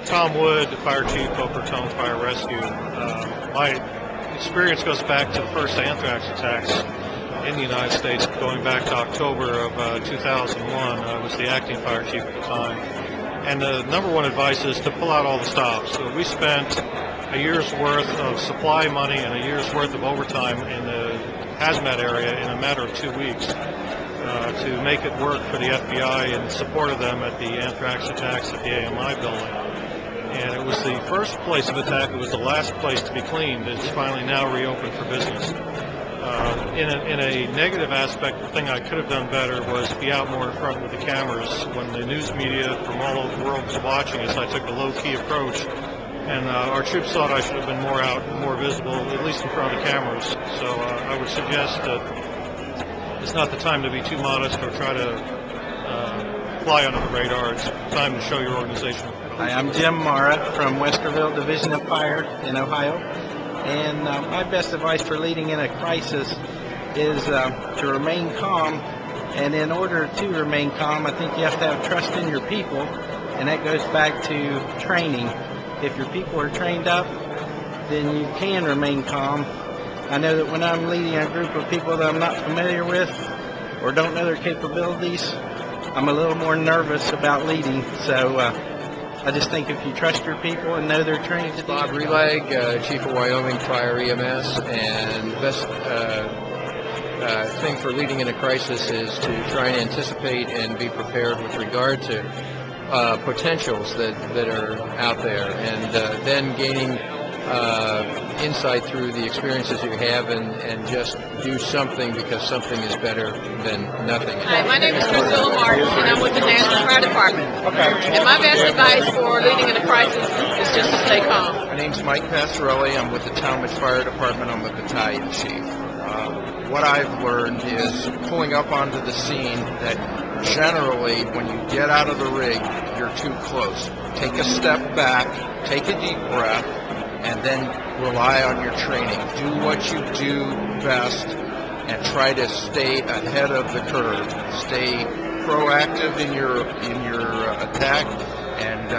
Tom Wood, the Fire Chief over Tone Fire Rescue. My experience goes back to the first anthrax attacks in the United States, going back to October of 2001. I was the acting fire chief at the time. And the number one advice is to pull out all the stops. So we spent a year's worth of supply money and a year's worth of overtime in the hazmat area in a matter of 2 weeks to make it work for the FBI in support of them at the anthrax attacks at the AMI building. And it was the first place of attack. It was the last place to be cleaned. It's finally now reopened for business. In a negative aspect, the thing I could have done better was be out more in front with the cameras. When the news media from all over the world was watching us, I took a low-key approach. And our troops thought I should have been more out, more visible, at least in front of the cameras. So I would suggest that it's not the time to be too modest or try to fly under the radar. It's time to show your organization. Hi, I'm Jim Mara from Westerville Division of Fire in Ohio. And my best advice for leading in a crisis is to remain calm. And in order to remain calm, I think you have to have trust in your people. And that goes back to training. If your people are trained up, then you can remain calm. I know that when I'm leading a group of people that I'm not familiar with or don't know their capabilities, I'm a little more nervous about leading. So I just think if you trust your people and know they're trained to do Bob Relag, Chief of Wyoming Fire EMS, and the best thing for leading in a crisis is to try and anticipate and be prepared with regard to potentials that are out there, and then gaining insight through the experiences you have, and just do something because something is better than nothing. Hi, my name is Priscilla Martin, and I'm with the National Fire Department. Okay. And my best advice for leading in a crisis is just to stay calm. My name's Mike Passarelli. I'm with the Talmadge Fire Department. I'm a battalion chief. What I've learned is pulling up onto the scene that generally when you get out of the rig, you're too close. Take a step back, take a deep breath, and then rely on your training. Do what you do best and try to stay ahead of the curve. Stay proactive in your attack and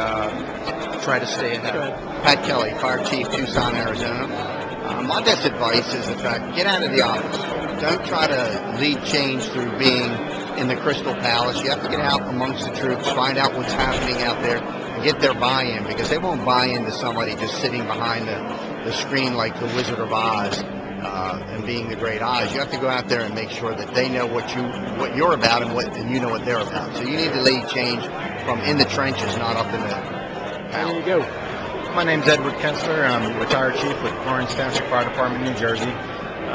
try to stay ahead. Pat Kelly, Fire Chief, Tucson, Arizona. My best advice is the fact, get out of the office. Don't try to lead change through being in the Crystal Palace. You have to get out amongst the troops, find out what's happening out there, and get their buy-in, because they won't buy into somebody just sitting behind the screen like the Wizard of Oz and being the Great Oz. You have to go out there and make sure that they know what you're about and you know what they're about. So you need to lead change from in the trenches, not up in the palace. There you go. My name's Edward Kensler. I'm retired chief with Lawrence Township Fire Department, New Jersey.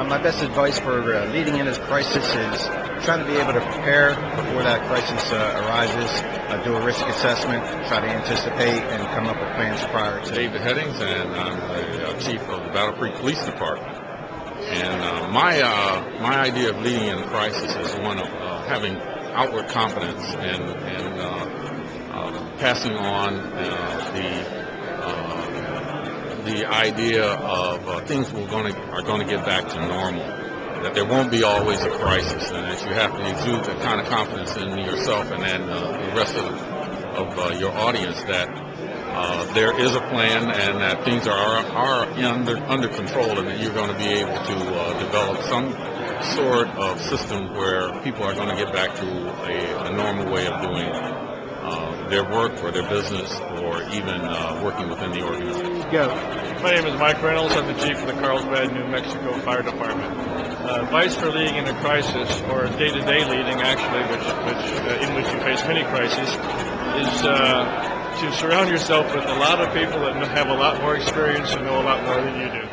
My best advice for leading in this crisis is trying to be able to prepare before that crisis arises, do a risk assessment, try to anticipate, and come up with plans prior to. David Headings, and I'm the chief of the Battle Creek Police Department. And my idea of leading in a crisis is one of having outward confidence and passing on the idea of things are going to get back to normal, that there won't be always a crisis, and that you have to exude that kind of confidence in yourself and then the rest of your audience that there is a plan and that things are under control, and that you're going to be able to develop some sort of system where people are going to get back to a normal way of doing their work or their business, or even working within the organization. Go. My name is Mike Reynolds. I'm the chief of the Carlsbad, New Mexico Fire Department. Advice for leading in a crisis, or day-to-day leading, actually, in which you face many crises, is to surround yourself with a lot of people that have a lot more experience and know a lot more than you do.